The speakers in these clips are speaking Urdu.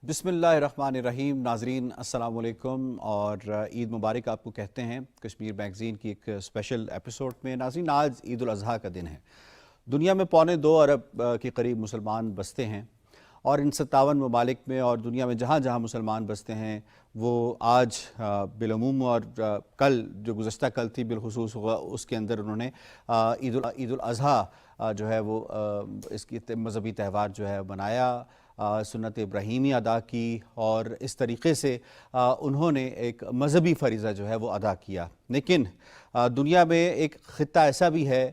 بسم اللہ الرحمن الرحیم. ناظرین السلام علیکم اور عید مبارک آپ کو کہتے ہیں کشمیر میگزین کی ایک اسپیشل ایپیسوڈ میں. ناظرین آج عید الاضحیٰ کا دن ہے. دنیا میں 2.25 ارب کے قریب مسلمان بستے ہیں اور ان 57 ممالک میں اور دنیا میں جہاں جہاں مسلمان بستے ہیں وہ آج بالعموم اور کل جو گزشتہ کل تھی بالخصوص اس کے اندر انہوں نے عید الاضحیٰ جو ہے وہ اس کی مذہبی تہوار جو ہے منایا، سنت ابراہیمی ادا کی اور اس طریقے سے انہوں نے ایک مذہبی فریضہ جو ہے وہ ادا کیا. لیکن دنیا میں ایک خطہ ایسا بھی ہے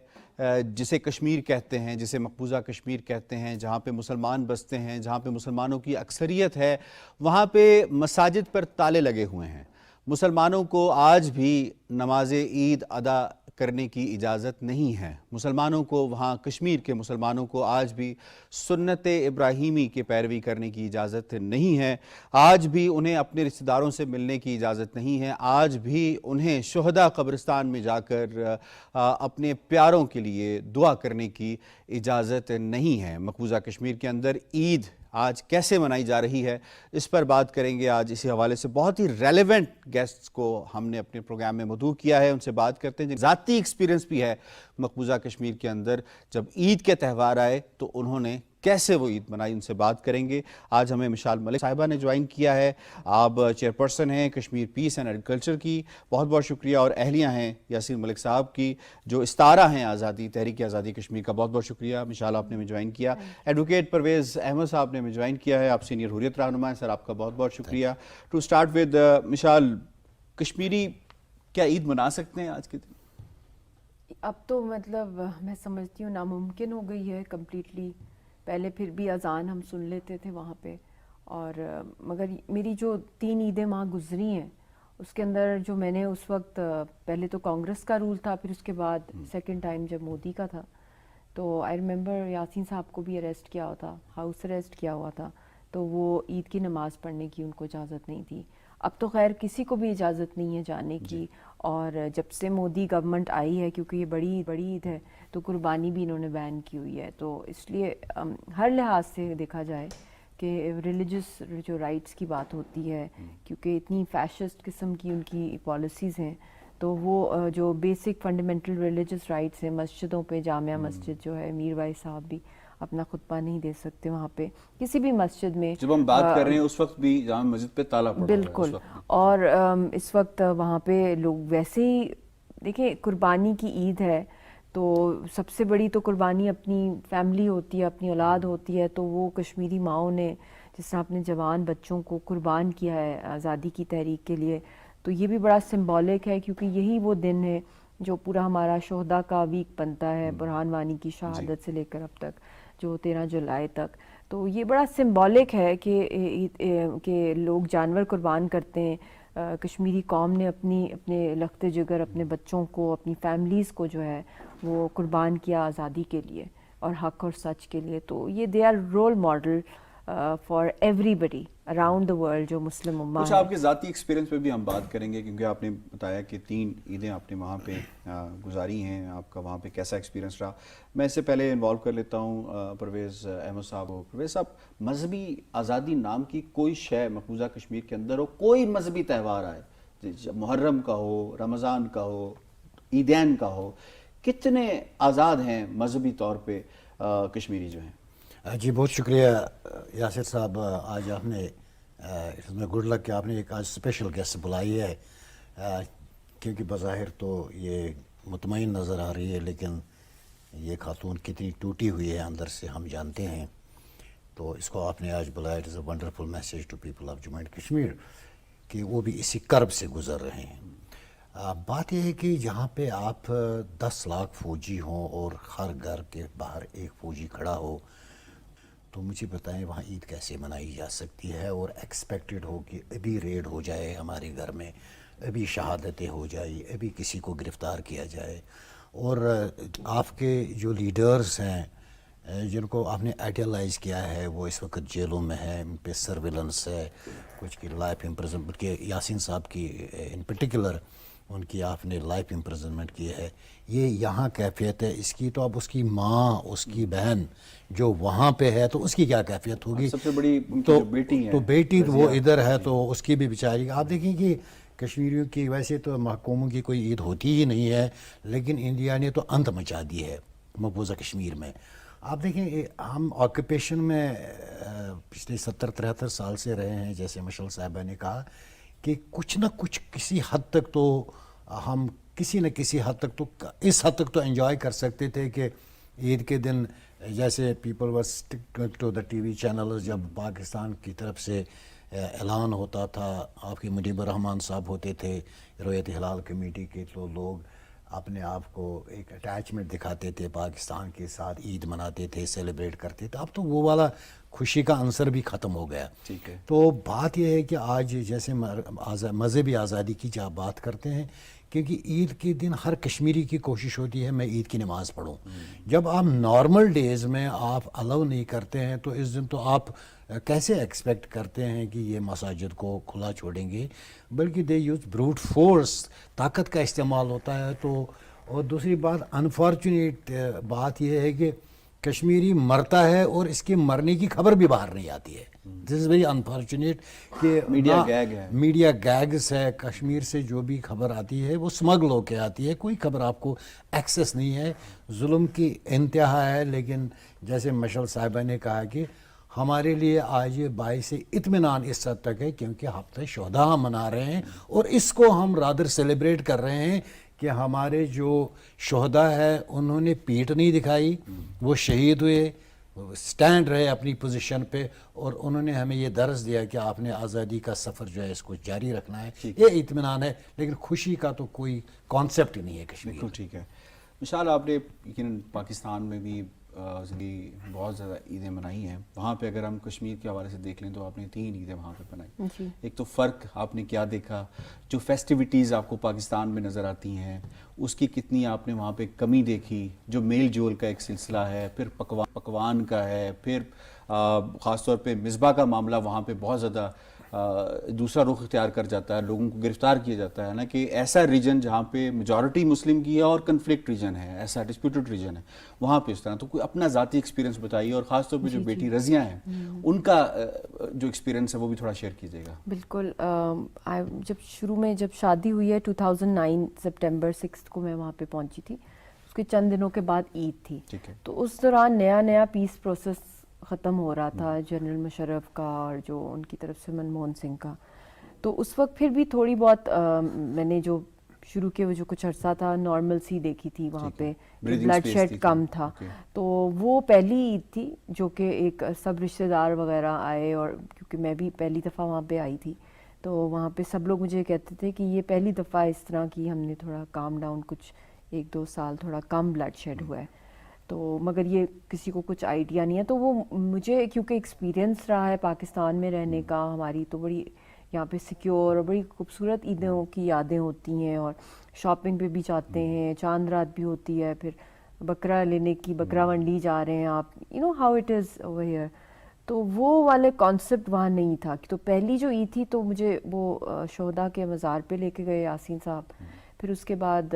جسے کشمیر کہتے ہیں، جسے مقبوضہ کشمیر کہتے ہیں، جہاں پہ مسلمان بستے ہیں، جہاں پہ مسلمانوں کی اکثریت ہے. وہاں پہ مساجد پر تالے لگے ہوئے ہیں. مسلمانوں کو آج بھی نماز عید ادا کرنے کی اجازت نہیں ہے. مسلمانوں کو وہاں کشمیر کے مسلمانوں کو آج بھی سنت ابراہیمی کی پیروی کرنے کی اجازت نہیں ہے. آج بھی انہیں اپنے رشتہ داروں سے ملنے کی اجازت نہیں ہے. آج بھی انہیں شہداء قبرستان میں جا کر اپنے پیاروں کے لیے دعا کرنے کی اجازت نہیں ہے. مقبوضہ کشمیر کے اندر عید آج کیسے منائی جا رہی ہے، اس پر بات کریں گے. آج اسی حوالے سے بہت ہی ریلیونٹ گیسٹس کو ہم نے اپنے پروگرام میں مدعو کیا ہے. ان سے بات کرتے ہیں. ذاتی ایکسپیرینس بھی ہے مقبوضہ کشمیر کے اندر، جب عید کے تہوار آئے تو انہوں نے کیسے وہ عید منائی، ان سے بات کریں گے. آج ہمیں مشال ملک صاحبہ نے جوائن کیا ہے. آپ چیئرپرسن ہیں کشمیر پیس اینڈ ایگریکلچر کی، بہت بہت شکریہ. اور اہلیہ ہیں یاسین ملک صاحب کی جو استارہ ہیں آزادی تحریک آزادی کشمیر کا، بہت بہت شکریہ. مشال آپ نے ہمیں جوائن کیا. ایڈوکیٹ پرویز احمد صاحب نے ہمیں جوائن کیا ہے، آپ سینئر حریت رہنما ہیں. سر آپ کا بہت بہت شکریہ. To start with Mishal, Kashmiri کیا عید منا سکتے ہیں آج کے دن؟ اب تو مطلب میں سمجھتی ہوں ناممکن ہو گئی ہے کمپلیٹلی. پہلے پھر بھی اذان ہم سن لیتے تھے وہاں پہ، اور مگر میری جو 3 عیدیں وہاں گزری ہیں اس کے اندر جو میں نے اس وقت، پہلے تو کانگریس کا رول تھا، پھر اس کے بعد سیکنڈ ٹائم جب مودی کا تھا، تو آئی ریممبر یاسین صاحب کو بھی اریسٹ کیا ہوا تھا، ہاؤس اریسٹ کیا ہوا تھا، تو وہ عید کی نماز پڑھنے کی ان کو اجازت نہیں تھی. اب تو خیر کسی کو بھی اجازت نہیں ہے جانے کی. اور جب سے مودی گورنمنٹ آئی ہے، کیونکہ یہ بڑی عید ہے، تو قربانی بھی انہوں نے بین کی ہوئی ہے. تو اس لیے ہر لحاظ سے دیکھا جائے کہ ریلیجس جو رائٹس کی بات ہوتی ہے، کیونکہ اتنی فیشسٹ قسم کی ان کی پالیسیز ہیں، تو وہ جو بیسک فنڈامنٹل ریلیجس رائٹس ہیں، مسجدوں پہ جامعہ مسجد جو ہے، میر بھائی صاحب بھی اپنا خطبہ نہیں دے سکتے وہاں پہ کسی بھی مسجد میں. جب ہم بات کر رہے ہیں اس وقت بھی جامع مسجد پہ تالا پڑا ہوا ہے. بالکل. اور اس وقت وہاں پہ لوگ ویسے ہی دیکھیں، قربانی کی عید ہے تو سب سے بڑی تو قربانی اپنی فیملی ہوتی ہے، اپنی اولاد ہوتی ہے. تو وہ کشمیری ماؤں نے جس طرح اپنے جوان بچوں کو قربان کیا ہے آزادی کی تحریک کے لیے، تو یہ بھی بڑا سمبولک ہے، کیونکہ یہی وہ دن ہے جو پورا ہمارا شہداء کا ویک بنتا ہے، برہان وانی کی شہادت سے لے کر اب تک جو 13 جولائی تک. تو یہ بڑا سمبولک ہے کہ لوگ جانور قربان کرتے ہیں. کشمیری قوم نے اپنے لخت جگر، اپنے بچوں کو، اپنی فیملیز کو جو ہے وہ قربان کیا آزادی کے لیے اور حق اور سچ کے لیے. تو یہ they are role model for everybody around the world جو مسلم امہ ہے. کچھ آپ کے ذاتی ایکسپیرینس پہ بھی ہم بات کریں گے، کیونکہ آپ نے بتایا کہ 3 عیدیں آپ نے وہاں پہ گزاری ہیں. آپ کا وہاں پہ کیسا ایکسپیرینس رہا؟ میں اس سے پہلے انوالو کر لیتا ہوں پرویز احمد صاحب کو. پرویز صاحب، مذہبی آزادی نام کی کوئی شے مقبوضہ کشمیر کے اندر ہو، کوئی مذہبی تہوار آئے، محرم کا ہو، رمضان کا ہو، عیدین کا ہو، کتنے آزاد ہیں مذہبی طور پہ کشمیری جو ہیں؟ جی بہت شکریہ یاسر صاحب. آج آپ نے اس میں گڈ لک کہ آپ نے ایک آج اسپیشل گیسٹ بلائی ہے، کیونکہ بظاہر تو یہ مطمئن نظر آ رہی ہے، لیکن یہ خاتون کتنی ٹوٹی ہوئی ہے اندر سے ہم جانتے ہیں. تو اس کو آپ نے آج بلایا. It is a wonderful message to people of Jammu and Kashmir کہ وہ بھی اسی کرب سے گزر رہے ہیں. بات یہ ہے کہ جہاں پہ آپ 10 لاکھ فوجی ہوں اور ہر گھر کے باہر ایک فوجی کھڑا ہو، تو مجھے بتائیں وہاں عید کیسے منائی جا سکتی ہے؟ اور ایکسپیکٹڈ ہو کہ ابھی ریڈ ہو جائے ہمارے گھر میں، ابھی شہادتیں ہو جائیں، ابھی کسی کو گرفتار کیا جائے. اور آپ کے جو لیڈرز ہیں جن کو آپ نے آئیڈیالائز کیا ہے، وہ اس وقت جیلوں میں ہیں، ان پہ سرویلنس ہے، کچھ کی لائف امپریزن، بلکہ یاسین صاحب کی ان پرٹیکولر ان کی آپ نے لائف امپرزنمنٹ کی ہے. یہ یہاں کیفیت ہے اس کی, تو اب اس کی ماں, اس کی بہن جو وہاں پہ ہے تو اس کی کیا کیفیت ہوگی. سب سے بڑی ان کی تو جو بیٹی ہے, تو بیٹی وہ ادھر ہے تو اس کی بھی بیچاری. آپ دیکھیں کہ کشمیریوں کی ویسے تو محکوموں کی کوئی عید ہوتی ہی نہیں ہے, لیکن انڈیا نے تو انت مچا دی ہے مقبوضہ کشمیر میں. آپ دیکھیں ہم آکوپیشن میں پچھلے 70-73 سال سے رہے ہیں, جیسے مشعل صاحبہ نے کہا کہ کچھ نہ کچھ کسی حد تک تو ہم کسی نہ کسی حد تک تو اس حد تک تو انجوائے کر سکتے تھے کہ عید کے دن جیسے people were stick to the TV وی چینلز, جب پاکستان کی طرف سے اعلان ہوتا تھا, آپ کے مجیب الرحمان صاحب ہوتے تھے رویت ہلال کمیٹی کے, تو لوگ اپنے آپ کو ایک اٹیچمنٹ دکھاتے تھے پاکستان کے ساتھ, عید مناتے تھے, سیلیبریٹ کرتے تھے. اب تو وہ والا خوشی کا عنصر بھی ختم ہو گیا. ٹھیک ہے. تو بات یہ ہے کہ آج جیسے مذہبی آزادی کی جب بات کرتے ہیں, کیونکہ عید کے دن ہر کشمیری کی کوشش ہوتی ہے میں عید کی نماز پڑھوں. جب آپ نارمل ڈیز میں آپ الاؤ نہیں کرتے ہیں تو اس دن تو آپ کیسے ایکسپیکٹ کرتے ہیں کہ یہ مساجد کو کھلا چھوڑیں گے, بلکہ دے یوز بروٹ فورس, طاقت کا استعمال ہوتا ہے. تو اور دوسری بات انفارچونیٹ بات یہ ہے کہ کشمیری مرتا ہے اور اس کے مرنے کی خبر بھی باہر نہیں آتی ہے. دس از ویری انفارچونیٹ کہ میڈیا گیگ ہے, میڈیا گیگس ہے. کشمیر سے جو بھی خبر آتی ہے وہ اسمگل ہو کے آتی ہے, کوئی خبر آپ کو ایکسیس نہیں ہے. ظلم کی انتہا ہے. لیکن جیسے مشعل صاحبہ نے کہا کہ ہمارے لیے آج یہ باعث اطمینان اس حد تک ہے کیونکہ ہفتہ شہداء ہم منا رہے ہیں, اور اس کو ہم رادر سیلیبریٹ کر رہے ہیں کہ ہمارے جو شہداء ہے انہوں نے پیٹ نہیں دکھائی, وہ شہید ہوئے, سٹینڈ رہے اپنی پوزیشن پہ, اور انہوں نے ہمیں یہ درس دیا کہ آپ نے آزادی کا سفر جو ہے اس کو جاری رکھنا ہے. یہ اطمینان ہے, لیکن خوشی کا تو کوئی کانسیپٹ ہی نہیں ہے کشمیر. بالکل ٹھیک ہے. مشال آپ نے یقیناً پاکستان میں بھی زندگی بہت زیادہ عیدیں منائی ہیں. وہاں پہ اگر ہم کشمیر کے حوالے سے دیکھ لیں تو آپ نے 3 عیدیں وہاں پہ منائی. ایک تو فرق آپ نے کیا دیکھا, جو فیسٹیوٹیز آپ کو پاکستان میں نظر آتی ہیں اس کی کتنی آپ نے وہاں پہ کمی دیکھی, جو میل جول کا ایک سلسلہ ہے, پھر پکوان کا ہے, پھر خاص طور پہ مصباح کا معاملہ وہاں پہ بہت زیادہ دوسرا رخ اختیار کر جاتا ہے, لوگوں کو گرفتار کیا جاتا ہے نا, کہ ایسا ریجن جہاں پہ میجورٹی مسلم کی ہے اور کنفلکٹ ریجن ہے, ایسا ڈسپیوٹڈ ریجن ہے, وہاں پہ اس طرح. تو کوئی اپنا ذاتی ایکسپیرینس بتائیے, اور خاص طور پہ جو بیٹی رضیہ ہیں ان کا جو ایکسپیرینس ہے وہ بھی تھوڑا شیئر کیجیے گا. بالکل. جب شروع میں جب شادی ہوئی ہے 2009 سپٹمبر 6 کو میں وہاں پہ پہنچی تھی, اس کے چند دنوں کے بعد عید تھی. تو اس دوران نیا پیس پروسیس ختم ہو رہا تھا, جنرل مشرف کا اور جو ان کی طرف سے منموہن سنگھ کا. تو اس وقت پھر بھی تھوڑی بہت میں نے جو شروع کے وہ جو کچھ عرصہ تھا نارمل سی دیکھی تھی وہاں پہ, بلڈ شیڈ کم تھا. تو وہ پہلی عید تھی جو کہ ایک سب رشتہ دار وغیرہ آئے, اور کیونکہ میں بھی پہلی دفعہ وہاں پہ آئی تھی تو وہاں پہ سب لوگ مجھے کہتے تھے کہ یہ پہلی دفعہ اس طرح کی ہم نے تھوڑا کام ڈاؤن, کچھ 1-2 سال تھوڑا کم بلڈ شیڈ ہوا ہے. تو مگر یہ کسی کو کچھ آئیڈیا نہیں ہے. تو وہ مجھے کیونکہ ایکسپیرینس رہا ہے پاکستان میں رہنے کا, ہماری تو بڑی یہاں پہ سیکیور اور بڑی خوبصورت عیدوں کی یادیں ہوتی ہیں, اور شاپنگ پہ بھی جاتے ہیں, چاند رات بھی ہوتی ہے, پھر بکرا لینے کی بکرا منڈی جا رہے ہیں آپ, you know how it is over here. تو وہ والے کانسیپٹ وہاں نہیں تھا. تو پہلی جو عید تھی تو مجھے وہ شہداء کے مزار پہ لے کے گئے یاسین صاحب, پھر اس کے بعد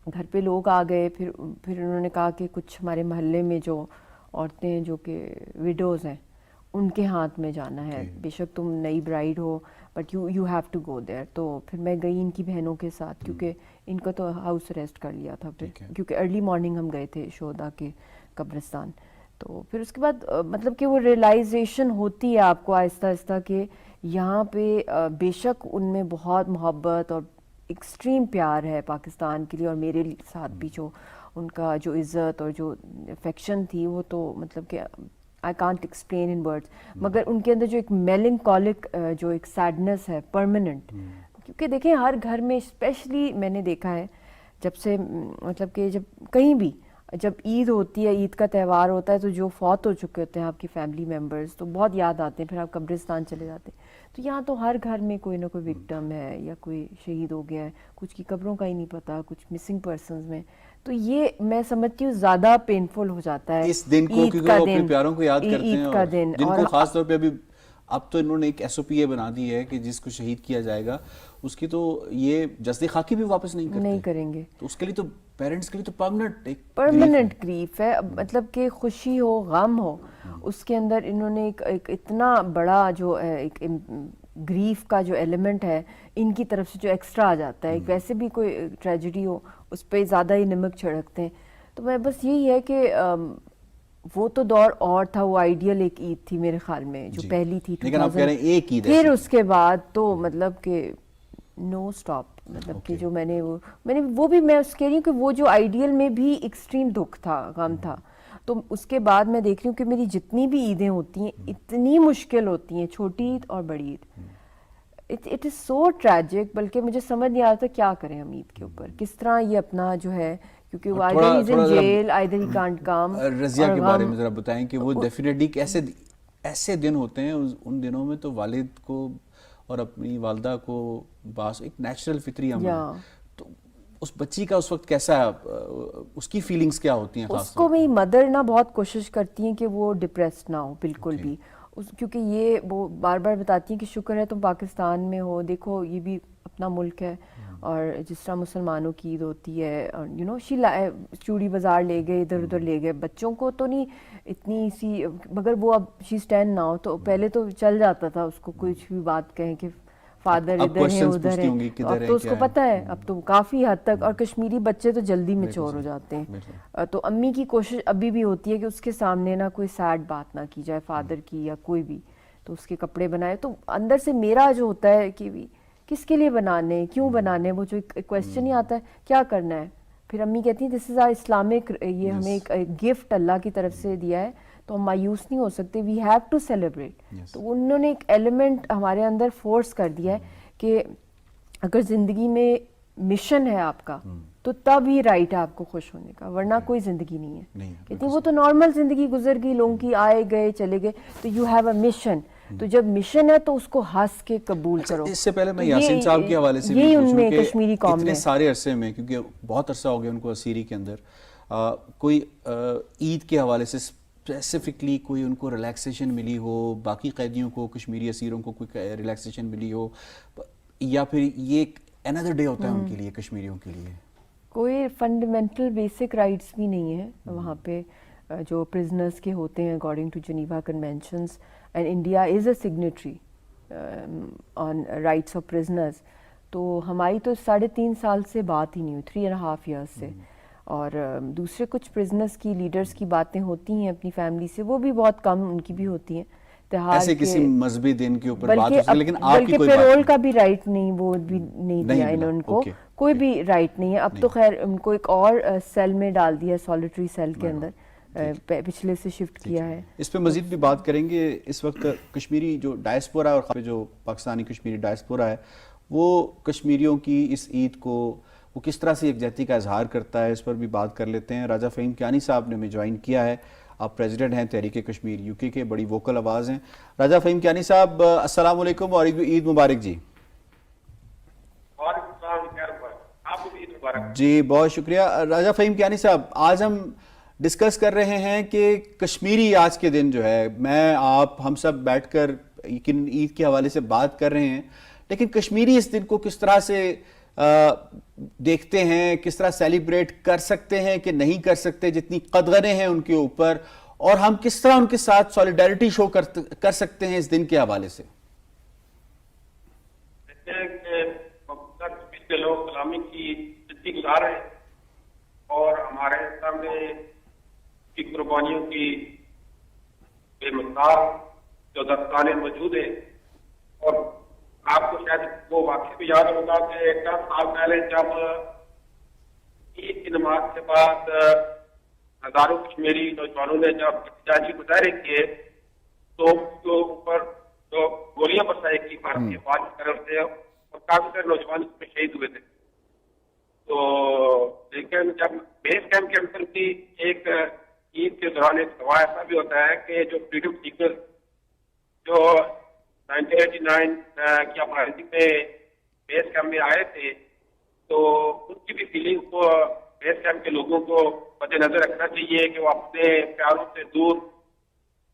گھر پہ لوگ آ گئے, پھر انہوں نے کہا کہ کچھ ہمارے محلے میں جو عورتیں ہیں جو کہ ویڈوز ہیں ان کے ہاتھ میں جانا ہے, بے شک تم نئی برائڈ ہو but you have to go there. تو پھر میں گئی ان کی بہنوں کے ساتھ, کیونکہ ان کا تو ہاؤس اریسٹ کر لیا تھا پھر, کیونکہ ارلی مارننگ ہم گئے تھے شہداء کے قبرستان. تو پھر اس کے بعد مطلب کہ وہ ریئلائزیشن ہوتی ہے آپ کو آہستہ آہستہ کہ یہاں پہ بے شک ان میں بہت محبت اور ایکسٹریم پیار ہے پاکستان کے لیے, اور میرے ساتھ بھی جو ان کا جو عزت اور جو افیکشن تھی وہ تو مطلب کہ I can't explain in words. مگر ان کے اندر جو ایک میلنکولک جو ایک سیڈنس ہے پرماننٹ, کیونکہ دیکھیں ہر گھر میں اسپیشلی میں نے دیکھا ہے جب سے مطلب کہ جب کہیں بھی جب عید ہوتی ہے, عید کا تہوار ہوتا ہے, تو جو فوت ہو چکے ہوتے ہیں آپ کی فیملی ممبرز تو بہت یاد آتے ہیں, پھر آپ قبرستان چلے جاتے ہیں. تو یہاں تو ہر گھر میں کوئی نہ کوئی وکٹم ہے یا کوئی شہید ہو گیا ہے, کچھ کی قبروں کا ہی نہیں پتہ, کچھ مسنگ پرسنز میں. تو یہ میں سمجھتی ہوں زیادہ پینفل ہو جاتا ہے اس دن کو, کیونکہ وہ اپنے پیاروں کو یاد کرتے ہیں, عید کا دن, جن کو خاص طور پہ ابھی اب تو انہوں نے ایک SOPA بنا دی ہے کہ جس کو شہید کیا جائے گا اس کی تو یہ جسد خاکی بھی واپس نہیں کریں گے. تو اس کے لیے تو پیرنٹس کے لیے تو پرماننٹ گریف ہے. مطلب کہ خوشی ہو غم ہو اس کے اندر انہوں نے ایک اتنا بڑا جو ایک گریف کا جو ایلیمنٹ ہے ان کی طرف سے جو ایکسٹرا آ جاتا ہے. ویسے بھی کوئی ٹریجڈی ہو اس پہ زیادہ ہی نمک چھڑکتے ہیں. تو میں بس یہی ہے کہ وہ تو دور اور تھا, وہ آئیڈیل ایک عید تھی میرے خیال میں جو پہلی تھی, لیکن آپ کہہ رہے ہیں ایک عید پھر اس کے بعد تو مطلب کہ نو سٹاپ. مطلب کہ جو میں نے وہ بھی میں اس کہہ رہی ہوں کہ وہ جو آئیڈیل میں بھی ایکسٹریم دکھ تھا, غم تھا. تو اس کے بعد میں دیکھ رہی ہوں کہ میری جتنی بھی عیدیں ہوتی ہیں اتنی مشکل ہوتی ہیں, چھوٹی عید اور بڑی عید. It is so tragic. بلکہ مجھے سمجھ نہیں آتا کیا کریں ہم عید کے اوپر, کس طرح یہ اپنا جو ہے, کیونکہ وہ either he's in jail, either he can't come. Razia کے بارے میں ذرا بتائیں کہ وہ ڈیفینیٹلی ایسے دن ہوتے ہیں, ان دنوں میں تو والد کو اور اپنی والدہ کو باس ایک نیچرل فطری عمل ہے. تو اس بچی کا اس وقت کیسا اس کی فیلنگز کیا ہوتی ہیں؟ اس کو میری مدر نا بہت کوشش کرتی ہیں کہ وہ ڈپریسڈ نہ ہو بالکل بھی, کیونکہ یہ وہ بار بار بتاتی ہیں کہ شکر ہے تم پاکستان میں ہو, دیکھو یہ بھی اپنا ملک ہے, اور جس طرح مسلمانوں کی عید ہوتی ہے, یو نو شی چوڑی بازار لے گئے, ادھر ادھر لے گئے. بچوں کو تو نہیں اتنی سی, مگر وہ اب شی اسٹینڈ نہ ہو, تو پہلے تو چل جاتا تھا اس کو کچھ بھی بات کہیں کہ فادر ادھر ہے ادھر ہے. اب تو اس کو پتہ ہے, اب تو کافی حد تک, اور کشمیری بچے تو جلدی میچور ہو جاتے ہیں. تو امی کی کوشش ابھی بھی ہوتی ہے کہ اس کے سامنے نہ کوئی سیڈ بات نہ کی جائے فادر کی یا کوئی بھی, تو اس کے کپڑے بنائے. تو اندر سے میرا جو ہوتا ہے کہ کس کے لیے بنانے, کیوں بنانے, وہ جو کویسچن ہی آتا ہے کیا کرنا ہے. پھر امی کہتی ہیں دس از آر اسلامک, یہ ہمیں ایک گفٹ اللہ کی طرف سے دیا ہے, تو ہم مایوس نہیں ہو سکتے, وی ہیو ٹو سیلیبریٹ. تو انہوں نے ایک ایلیمنٹ ہمارے اندر فورس کر دیا ہے کہ اگر زندگی میں مشن ہے آپ کا تو تب ہی رائٹ ہے آپ کو خوش ہونے کا, ورنہ کوئی زندگی نہیں ہے. کہتی ہیں وہ تو نارمل زندگی گزر گئی, لوگوں کی آئے گئے چلے گئے, تو یو ہیو اے مشن. تو جب مشن ہے تو اس کو ہنس کے قبول کرو. اس سے پہلے میں یاسین صاحب کے حوالے سے بھی پوچھوں کہ کشمیری قوم اتنے سارے عرصے میں, کیونکہ بہت عرصہ ہو گیا ان کو اسیری کے اندر, کوئی عید کے حوالے سے اسپیسیفکلی کوئی ان کو ریلیکسیشن ملی ہو, باقی قیدیوں کو کشمیری اسیروں کو کوئی ریلیکسیشن ملی ہو, یا پھر یہ ایک another ڈے ہوتا ہے ان کے لیے, کشمیریوں کے لیے؟ کوئی فنڈامنٹل بیسک رائٹس بھی نہیں ہے وہاں پہ جو پرزنرز کے ہوتے ہیں according to Geneva conventions, and India is a signatory on rights of prisoners. تو ہماری تو 3.5 سال سے بات ہی نہیں ہوئی, 3.5 years سے. اور دوسرے کچھ پرزنرز کی لیڈرز کی باتیں ہوتی ہیں اپنی فیملی سے, وہ بھی بہت کم ان کی بھی ہوتی ہیں. ایسے کسی مذہبی دن کے اوپر بات ہوتی ہے, لیکن آپ کی کوئی پیرول کا بھی رائٹ نہیں, وہ بھی نہیں دیا انہوں کو, کوئی بھی رائٹ نہیں ہے. اب تو خیر ان کو ایک اور سیل میں ڈال دیا, سولیٹری سیل کے اندر, پچھلے سے شفٹ کیا ہے. اس پہ مزید بھی بات کریں گے. اس وقت کشمیری جو ڈائسپورا اور جو پاکستانی کشمیری ڈائسپورا ہے, وہ کشمیریوں کی اس عید کو وہ کس طرح سے یکجہتی کا اظہار کرتا ہے, اس پر بھی بات کر لیتے ہیں. راجہ فہیم کیانی صاحب نے ہمیں جوائن کیا ہے, آپ پریزیڈنٹ ہیں تحریک کشمیر UK کے, بڑی ووکل آواز ہیں. راجہ فہیم کیانی صاحب السلام علیکم اور عید مبارک جی. جی بہت شکریہ. راجہ فہیم کیانی صاحب, آج ہم ڈسکس کر رہے ہیں کہ کشمیری آج کے دن جو ہے, میں آپ ہم سب بیٹھ کر عید کے حوالے سے بات کر رہے ہیں, لیکن کشمیری اس دن کو کس طرح سے دیکھتے ہیں, کس طرح سیلیبریٹ کر سکتے ہیں کہ نہیں کر سکتے, جتنی قدغنیں ہیں ان کے اوپر, اور ہم کس طرح ان کے ساتھ سولیڈیرٹی شو کر سکتے ہیں اس دن کے حوالے سے؟ کشمیر کے لوگ غلامی کی زندگی گزار رہے ہیں, اور ہمارے سامنے کی قربانیوں کی بے مثال جو دستانے موجود ہیں. اور آپ کو شاید وہ واقعہ بھی یاد ہوگا کہ 10 سال پہلے جب عید کی نماز کے بعد ہزاروں کشمیری نوجوانوں نے جب احتجاجی مظاہرے کیے تو ان کے اوپر جو گولیاں برسائی کی بھارتی فوج کی طرف سے, اور کافی سارے نوجوان اس میں شہید ہوئے تھے. تو لیکن جب بیس کیمپ کے اندر بھی ایک عید کے دوران ایک سوال ایسا بھی ہوتا ہے کہ جو فریڈم سیکر جو 1989 کی اپرائزنگ میں بیس کیمپ میں آئے تھے, تو ان کی بھی فیلنگ کو بیس کیمپ کے لوگوں کو مد نظر رکھنا چاہیے کہ وہ اپنے پیاروں سے دور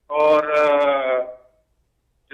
اور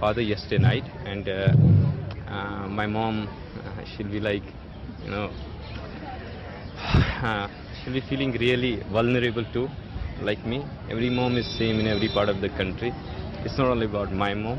father yesterday night, and my mom, she'll be like, you know, she'll be feeling really vulnerable too, like me. Every mom is same in every part of the country. It's not only about my mom.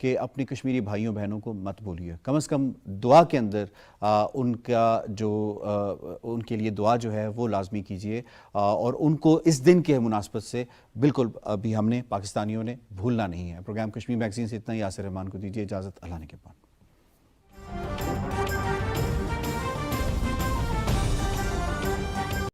کہ اپنے کشمیری بھائیوں بہنوں کو مت بھولیے، کم از کم دعا کے اندر ان کا جو ان کے لیے دعا جو ہے وہ لازمی کیجیے، اور ان کو اس دن کے مناسبت سے بالکل ابھی ہم نے پاکستانیوں نے بھولنا نہیں ہے۔ پروگرام کشمیر میگزین سے اتنا ہی، یاسر رحمان کو دیجیے اجازت، اللہ نے کے پاس۔